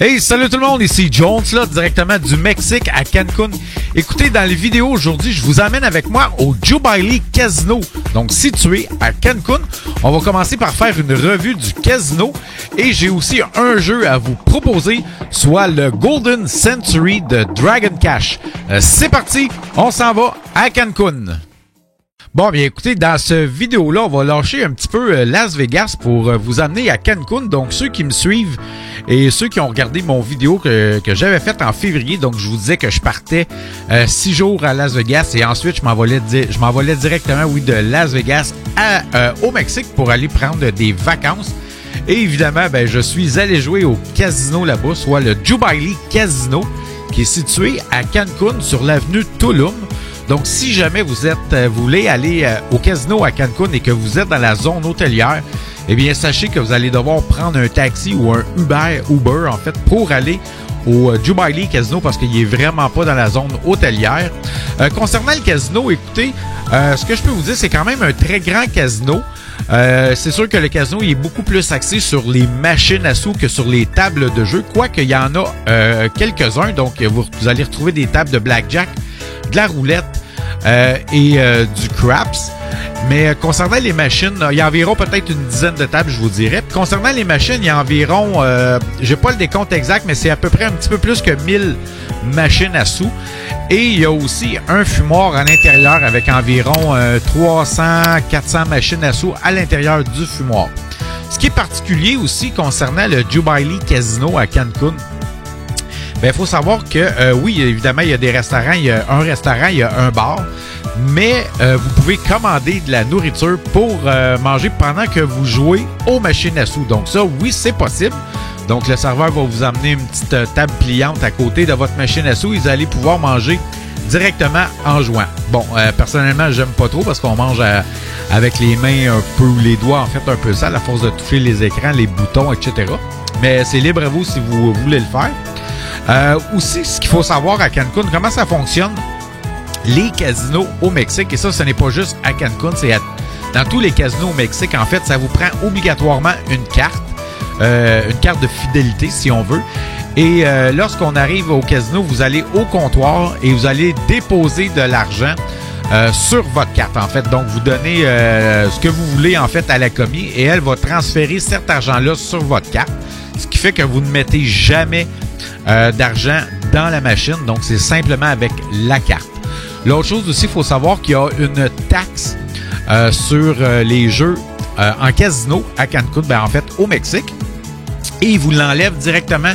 Hey, salut tout le monde, ici Jones, là, directement du Mexique à Cancun. Écoutez, dans les vidéos aujourd'hui, je vous emmène avec moi au Jubilee Casino, donc situé à Cancun. On va commencer par faire une revue du casino et j'ai aussi un jeu à vous proposer, soit le Golden Century de Dragon Cash. C'est parti, on s'en va à Cancun. Bon, bien écoutez, dans cette vidéo-là, on va lâcher un petit peu Las Vegas pour vous amener à Cancun. Donc, ceux qui me suivent et ceux qui ont regardé mon vidéo que j'avais faite en février, donc je vous disais que je partais 6 jours à Las Vegas et ensuite je m'envolais directement, de Las Vegas au Mexique pour aller prendre des vacances. Et évidemment, je suis allé jouer au casino là-bas, soit le Jubilee Casino, qui est situé à Cancun sur l'avenue Tulum. Donc, si jamais vous voulez aller au casino à Cancun et que vous êtes dans la zone hôtelière, eh bien, sachez que vous allez devoir prendre un taxi ou un Uber en fait, pour aller au Jubilee Casino parce qu'il est vraiment pas dans la zone hôtelière. Concernant le casino, écoutez, ce que je peux vous dire, c'est quand même un très grand casino. C'est sûr que le casino il est beaucoup plus axé sur les machines à sous que sur les tables de jeu, quoique il y en a quelques-uns. Donc, vous allez retrouver des tables de blackjack, de la roulette et du craps. Mais concernant les machines, il y a environ peut-être une dizaine de tables, je vous dirais. Concernant les machines, il y a environ, j'ai pas le décompte exact, mais c'est à peu près un petit peu plus que 1000 machines à sous. Et il y a aussi un fumoir à l'intérieur avec environ 300-400 machines à sous à l'intérieur du fumoir. Ce qui est particulier aussi concernant le Jubilee Casino à Cancun, il faut savoir que, oui, évidemment, il y a des restaurants, il y a un restaurant, il y a un bar, mais vous pouvez commander de la nourriture pour manger pendant que vous jouez aux machines à sous. Donc ça, oui, c'est possible. Donc le serveur va vous amener une petite table pliante à côté de votre machine à sous et vous allez pouvoir manger directement en jouant. Bon, personnellement, j'aime pas trop parce qu'on mange avec les mains un peu, les doigts en fait un peu sales à force de toucher les écrans, les boutons, etc. Mais c'est libre à vous si vous voulez le faire. Aussi, ce qu'il faut savoir à Cancun, comment ça fonctionne, les casinos au Mexique, et ça, ce n'est pas juste à Cancun, c'est dans tous les casinos au Mexique, en fait, ça vous prend obligatoirement une carte de fidélité, si on veut. Et lorsqu'on arrive au casino, vous allez au comptoir et vous allez déposer de l'argent sur votre carte, en fait. Donc, vous donnez ce que vous voulez, en fait, à la commis et elle va transférer cet argent-là sur votre carte, ce qui fait que vous ne mettez jamais d'argent dans la machine, donc c'est simplement avec la carte. L'autre chose aussi, il faut savoir qu'il y a une taxe sur les jeux en casino à Cancun, en fait au Mexique, et ils vous l'enlèvent directement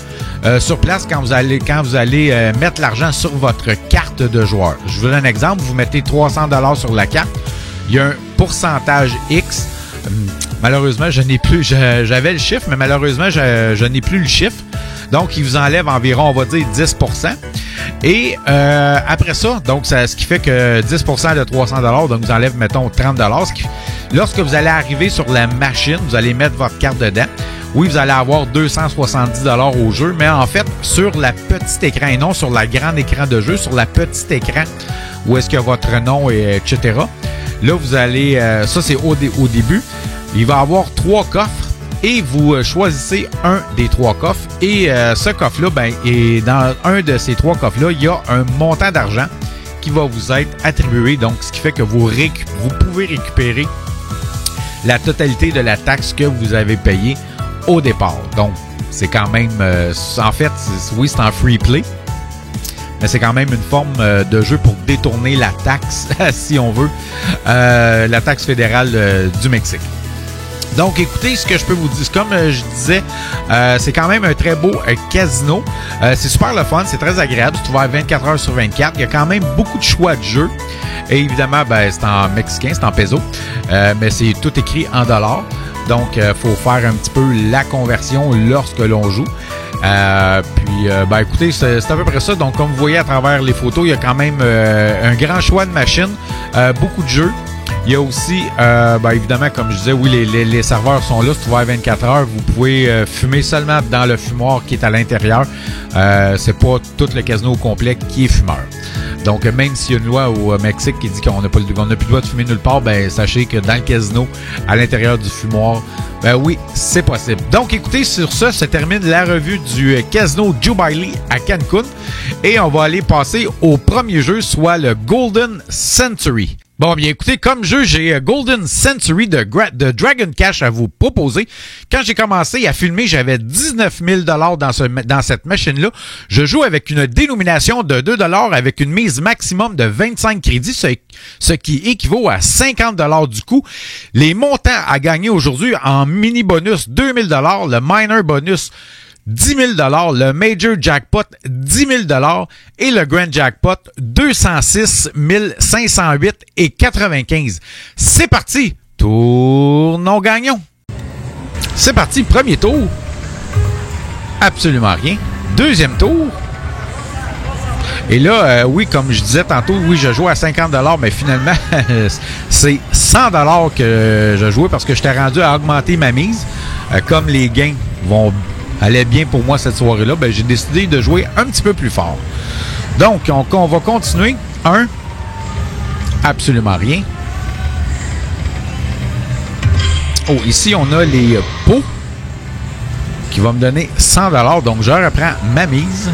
sur place quand vous allez mettre l'argent sur votre carte de joueur. Je vous donne un exemple, vous mettez 300$ sur la carte, il y a un pourcentage X. Malheureusement, je n'ai plus, j'avais le chiffre, mais malheureusement, je n'ai plus le chiffre. Donc, ils vous enlèvent environ, on va dire, 10%. Et après ça, donc ce qui fait que 10% de 300$, donc vous enlèvez, mettons, 30$. Lorsque vous allez arriver sur la machine, vous allez mettre votre carte dedans. Oui, vous allez avoir 270$ au jeu, mais en fait, sur la petite écran et non sur la grande écran de jeu, sur la petite écran où est-ce que votre nom est, etc. Là, vous allez, ça c'est au début, il va y avoir 3 coffres. Et vous choisissez un des 3 coffres. Et ce coffre-là, et dans un de ces 3 coffres-là, il y a un montant d'argent qui va vous être attribué. Donc, ce qui fait que vous pouvez récupérer la totalité de la taxe que vous avez payée au départ. Donc, c'est quand même... en fait, oui, c'est en free play. Mais c'est quand même une forme de jeu pour détourner la taxe, si on veut, la taxe fédérale du Mexique. Donc, écoutez, ce que je peux vous dire, comme je disais, c'est quand même un très beau casino. C'est super le fun, c'est très agréable. C'est ouvert 24 heures sur 24. Il y a quand même beaucoup de choix de jeux. Et évidemment, c'est en mexicain, c'est en peso. Mais c'est tout écrit en dollars. Donc, il faut faire un petit peu la conversion lorsque l'on joue. Écoutez, c'est à peu près ça. Donc, comme vous voyez à travers les photos, il y a quand même un grand choix de machines, beaucoup de jeux. Il y a aussi, évidemment, comme je disais, oui, les serveurs sont là, c'est ouvert 24 heures. Vous pouvez fumer seulement dans le fumoir qui est à l'intérieur. C'est pas tout le casino au complet qui est fumeur. Donc, même s'il y a une loi au Mexique qui dit qu'on n'a plus le droit de fumer nulle part, sachez que dans le casino, à l'intérieur du fumoir, Ben oui, c'est possible. Donc, écoutez, sur ça se termine la revue du Casino Jubilee à Cancun. Et on va aller passer au premier jeu, soit le Golden Century. Bon, bien écoutez, comme jeu, j'ai Golden Century de Dragon Cash à vous proposer. Quand j'ai commencé à filmer, j'avais 19 000 dans cette machine-là. Je joue avec une dénomination de 2 avec une mise maximum de 25 crédits, ce qui équivaut à 50 du coup. Les montants à gagner aujourd'hui en mini bonus, 2 000 le minor bonus, 10 000 le Major Jackpot, 10 000 et le Grand Jackpot, 206 508 et 95. C'est parti! Tournons gagnons! C'est parti, premier tour. Absolument rien. Deuxième tour. Et là, oui, comme je disais tantôt, oui, je jouais à 50 mais finalement, c'est 100 que je jouais parce que j'étais rendu à augmenter ma mise. Comme les gains allaient bien pour moi cette soirée-là, ben, j'ai décidé de jouer un petit peu plus fort. Donc, on va continuer. Absolument rien. Oh, ici, on a les pots qui vont me donner 100 donc je reprends ma mise.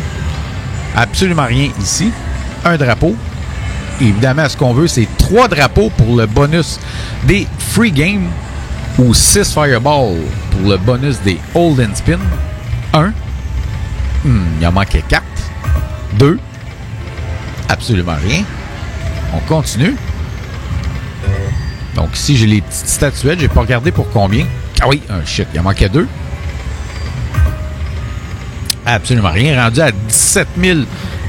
Absolument rien ici. Un drapeau. Évidemment, ce qu'on veut, c'est 3 drapeaux pour le bonus des free games ou 6 fireballs pour le bonus des hold and spin. 1. Il en manquait 4. 2. Absolument rien. On continue. Donc ici, j'ai les petites statuettes. J'ai pas regardé pour combien. Ah oui, shit, il en manquait 2. Absolument rien. Rendu à 17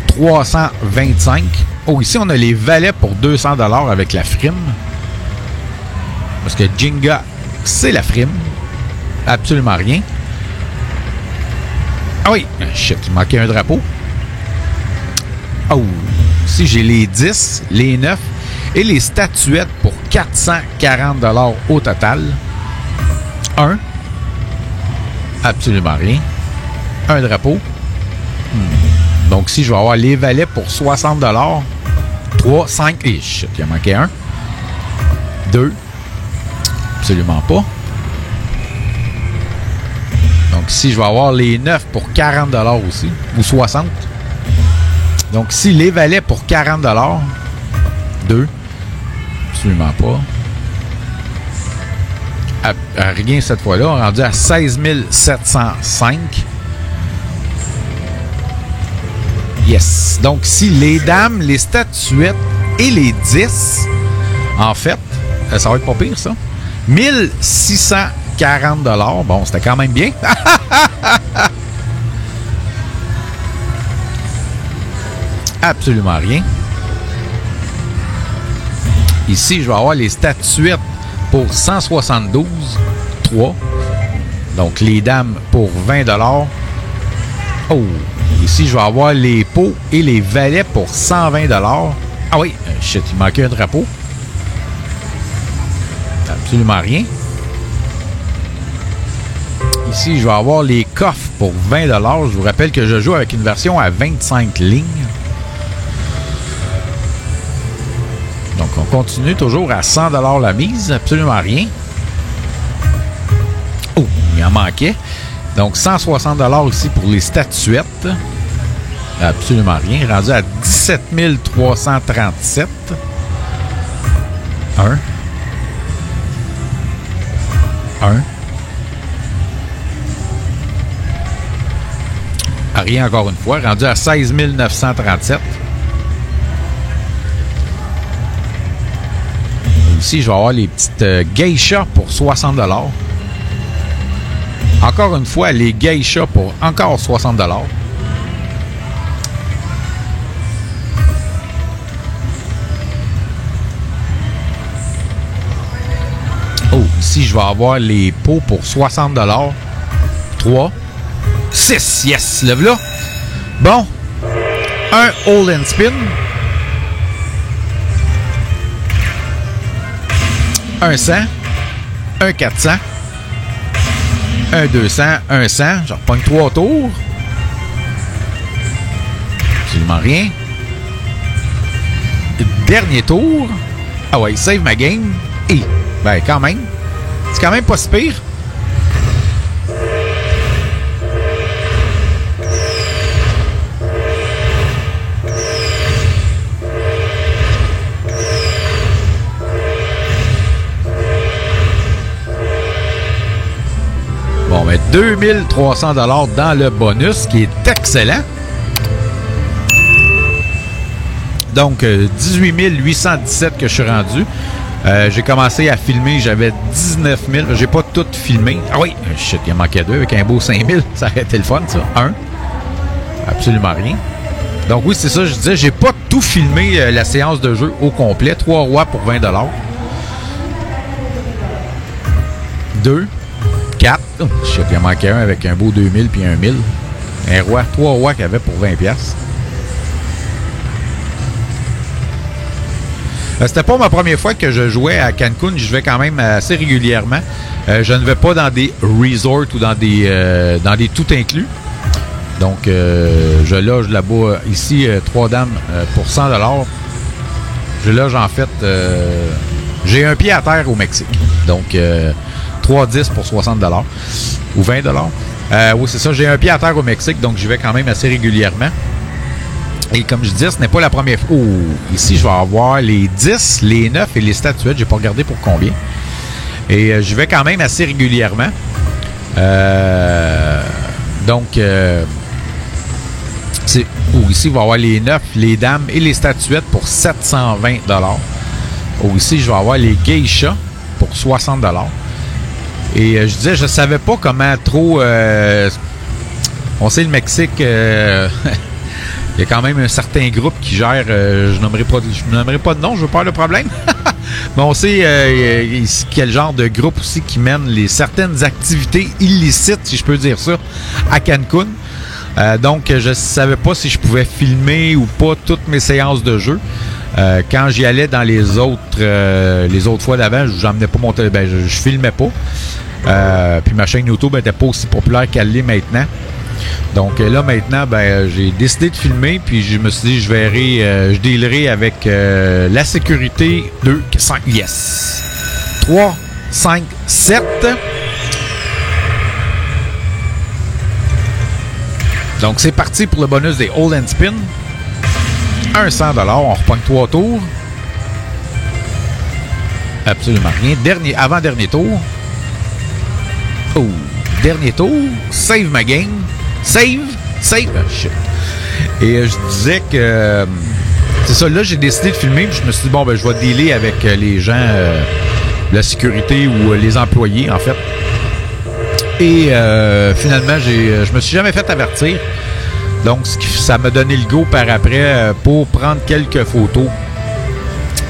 325. Oh, ici, on a les valets pour 200 avec la frime. Parce que Jenga, c'est la frime. Absolument rien. Ah oui, shit, il manquait un drapeau. Oh, ici, j'ai les 10, les 9 et les statuettes pour 440 au total. 1. Absolument rien. Un drapeau. Donc, ici, je vais avoir les valets pour 60 3, 5. Et shit, il en manquait un. 2. Absolument pas. Donc, ici, je vais avoir les 9 pour 40 aussi. Ou 60. Donc, ici, les valets pour 40 2. Absolument pas. Rien cette fois-là. On est rendu à 16 705. Yes. Donc, ici, les dames, les statuettes et les 10, en fait, ça va être pas pire, ça. 1640 $. Bon, c'était quand même bien. Absolument rien. Ici, je vais avoir les statuettes pour 172, 3. Donc, les dames pour 20 $. Oh! Ici, je vais avoir les pots et les valets pour 120 $. Ah oui, shit, il manquait un drapeau. Absolument rien. Ici, je vais avoir les coffres pour 20 $. Je vous rappelle que je joue avec une version à 25 lignes. Donc, on continue toujours à 100 $ la mise. Absolument rien. Oh, il en manquait. Donc, 160 $ ici pour les statuettes. Absolument rien. Rendu à 17 337. 1. Rien encore une fois. Rendu à 16 937. Ici, je vais avoir les petites geishas pour 60 $. Encore une fois, les geishas pour encore 60 $. Oh, ici, je vais avoir les pots pour 60 $. 3. 6. Yes, le voilà. Bon. Un hold and spin. Un 100. Un 400. Un 200. Un 100. Je reprends 3 tours. Absolument rien. Dernier tour. Ah ouais, save ma game. Et, ben, quand même. C'est quand même pas si pire. 2300 $ dans le bonus, qui est excellent. Donc, 18 817 que je suis rendu. J'ai commencé à filmer, j'avais 19 000. J'ai pas tout filmé. Ah oui, shit, il en manquait 2 avec un beau 5 000. Ça aurait été le fun, ça. 1. Absolument rien. Donc oui, c'est ça, je disais, j'ai pas tout filmé la séance de jeu au complet. 3 rois pour 20 $. 2. 4. Oh, shit, il en manquait un avec un beau 2000 puis un 1000. Un roi, 3 rois qu'il y avait pour 20 $. C'était pas ma première fois que je jouais à Cancun. Je vais quand même assez régulièrement. Je ne vais pas dans des resorts ou dans des tout inclus. Donc, je loge là-bas. Ici, 3 dames pour 100 $. Je loge en fait... j'ai un pied à terre au Mexique. Donc, 3,10 pour 60 $ ou 20 $. Oui, c'est ça. J'ai un pied à terre au Mexique. Donc, j'y vais quand même assez régulièrement. Et comme je disais, ce n'est pas la première fois. Oh, ici, je vais avoir les 10, les 9 et les statuettes. J'ai pas regardé pour combien. Et je vais quand même assez régulièrement. Donc, ici, il va y avoir les 9, les dames et les statuettes pour 720 $. Ici, je vais avoir les geishas pour 60 $. Et je disais, je savais pas comment trop... on sait, le Mexique... il y a quand même un certain groupe qui gère, je nommerai pas de nom, je veux pas le problème. Mais on sait quel genre de groupe aussi qui mène certaines activités illicites, si je peux dire ça, à Cancun. Donc, je savais pas si je pouvais filmer ou pas toutes mes séances de jeu. Quand j'y allais dans les autres fois d'avant, j'emmenais pas mon téléphone, je filmais pas. Puis ma chaîne YouTube n'était pas aussi populaire qu'elle l'est maintenant. Donc là, maintenant, j'ai décidé de filmer, puis je me suis dit, je dealerai avec la sécurité 2, 5, yes. 3, 5, 7. Donc, c'est parti pour le bonus des Hold and Spin. 100 $, on repogne 3 tours. Absolument rien. Avant-dernier tour. Oh, dernier tour. Save ma game. Save. Oh, shit. Et je disais que... c'est ça, là, j'ai décidé de filmer. Puis je me suis dit, bon, je vais dealer avec les gens, la sécurité ou les employés, en fait. Et finalement, je me suis jamais fait avertir. Donc, ça m'a donné le go par après pour prendre quelques photos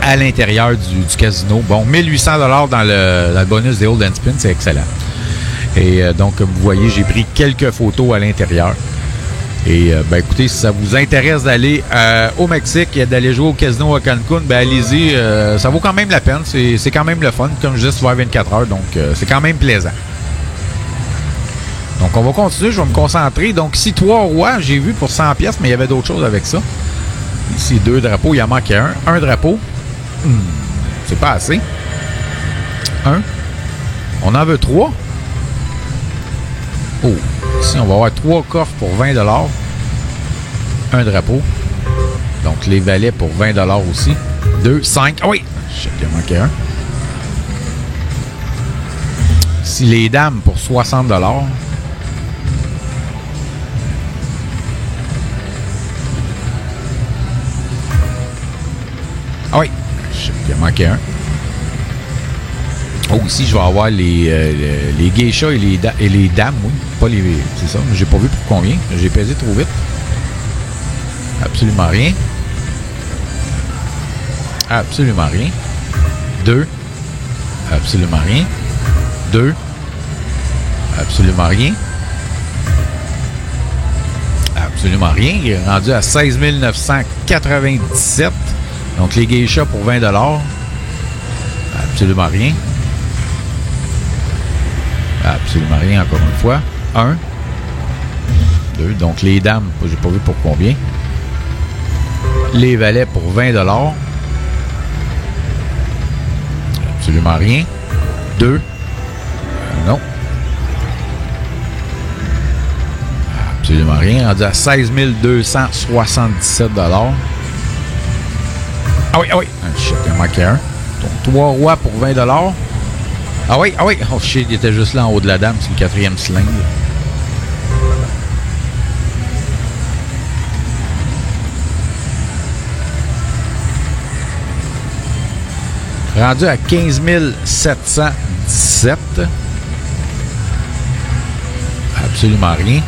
à l'intérieur du casino. Bon, 1800 $ dans le bonus des Hold and Spin, c'est excellent. Et donc, comme vous voyez, j'ai pris quelques photos à l'intérieur. Et écoutez, si ça vous intéresse d'aller au Mexique et d'aller jouer au casino à Cancun, allez-y. Ça vaut quand même la peine. C'est quand même le fun. Comme je disais, c'est 24 heures, donc c'est quand même plaisant. Donc, on va continuer. Je vais me concentrer. Donc, ici, 3 rois, j'ai vu pour 100 $, mais il y avait d'autres choses avec ça. Ici, 2 drapeaux. Il en manquait un. Un drapeau. C'est pas assez. 1. On en veut 3. Oh, ici, on va avoir 3 coffres pour 20 $. Un drapeau. Donc, les valets pour 20 $ aussi. 2, 5. Ah oui! Il en manquait un. Ici, les dames pour 60 $. Ah oui! Il en manquait un. Oh, ici, je vais avoir les geishas et les dames, oui. Pas les... c'est ça, j'ai pas vu pour combien. J'ai pesé trop vite. Absolument rien. Absolument rien. 2. Absolument rien. 2. Absolument rien. Absolument rien. Il est rendu à 16 997. Donc, les geishas pour 20 $. Absolument rien. Absolument rien, encore une fois. 1. 2. Donc, les dames, j'ai pas vu pour combien. Les valets pour 20 $. Absolument rien. 2. Non. Absolument rien. Rendu à 16 277 $. Ah oui, ah oui. Shit, il en manquait un. Donc, 3 rois pour 20 $. Ah oui, ah oui. Oh shit, il était juste là en haut de la dame, c'est le 4e cylindre. Rendu à 15 717. Absolument rien.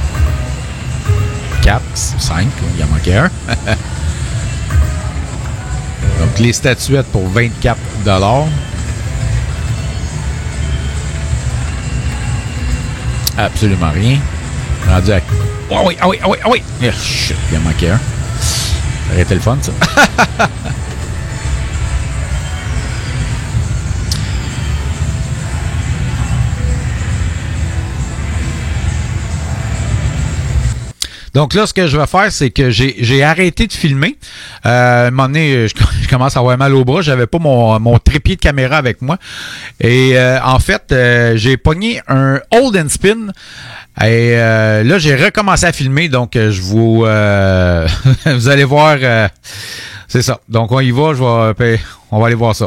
4, 5, il en manquait un. Donc, les statuettes pour 24 $. Absolument rien. Rendu à... Oh oui, ah oui, ah oui, ah oui! Oh, shit, il en manquait un. Ça aurait été le fun, ça. Donc là, ce que je vais faire, c'est que j'ai arrêté de filmer. À un moment donné, je commence à avoir mal au bras. J'avais pas mon trépied de caméra avec moi. Et en fait, j'ai pogné un hold and spin. Et là, j'ai recommencé à filmer. Donc, je vous... vous allez voir... c'est ça. Donc, on y va. On va aller voir ça.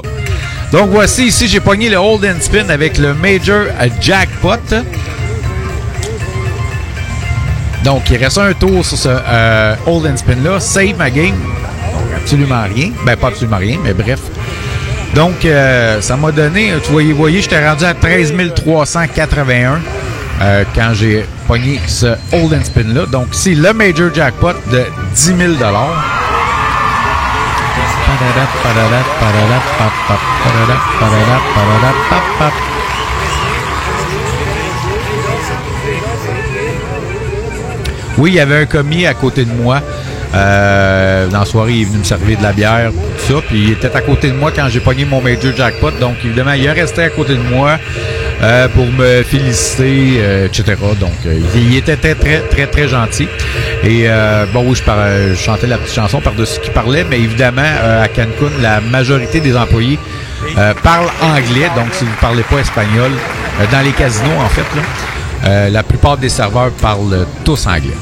Donc, voici ici, j'ai pogné le hold and spin avec le Major Jackpot. Donc, il reste un tour sur ce hold and spin là. Save ma game. Donc, absolument rien. Ben, pas absolument rien, mais bref. Donc, ça m'a donné... Tu voyez, j'étais rendu à 13 381 quand j'ai pogné ce hold and spin là. Donc, c'est le Major Jackpot de 10 000 $. Oui, il y avait un commis à côté de moi. Dans la soirée, il est venu me servir de la bière, tout ça. Puis il était à côté de moi quand j'ai pogné mon Major Jackpot. Donc, évidemment, il est resté à côté de moi pour me féliciter, etc. Donc, il était très, très, très, très gentil. Et bon, oui, je chantais la petite chanson par-dessus qui parlait. Mais évidemment, à Cancun, la majorité des employés parlent anglais. Donc, si vous ne parlez pas espagnol, dans les casinos, en fait, là, la plupart des serveurs parlent tous anglais.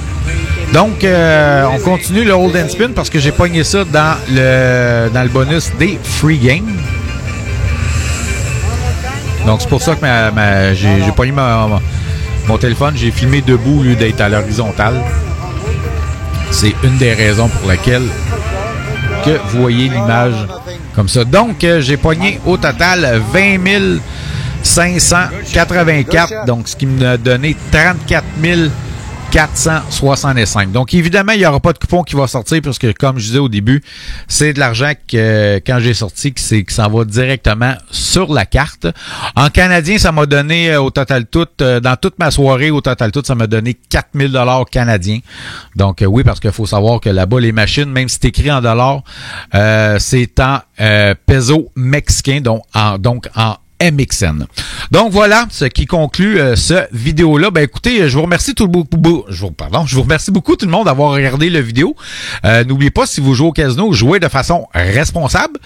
Donc, on continue le hold and spin parce que j'ai pogné ça dans le bonus des free games. Donc, c'est pour ça que j'ai pogné mon téléphone. J'ai filmé debout au lieu d'être à l'horizontale. C'est une des raisons pour laquelle que vous voyez l'image comme ça. Donc, j'ai pogné au total 20 584. Donc, ce qui me donnait 34 465. Donc, évidemment, il n'y aura pas de coupon qui va sortir parce que, comme je disais au début, c'est de l'argent que, quand j'ai sorti, que ça va directement sur la carte. En canadien, ça m'a donné au total tout, dans toute ma soirée, au total tout, ça m'a donné 4 000 $ canadiens. Donc, oui, parce qu'il faut savoir que là-bas, les machines, même si c'est écrit en dollars, c'est en peso mexicain, donc en MXN. Donc voilà ce qui conclut ce vidéo-là. Ben écoutez, je vous remercie je vous remercie beaucoup tout le monde d'avoir regardé le vidéo. N'oubliez pas, si vous jouez au casino, jouez de façon responsable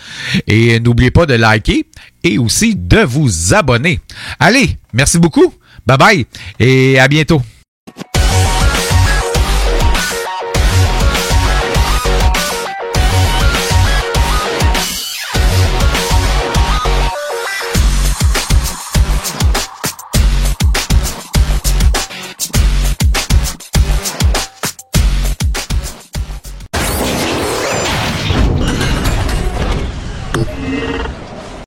et n'oubliez pas de liker et aussi de vous abonner. Allez, merci beaucoup. Bye bye et à bientôt.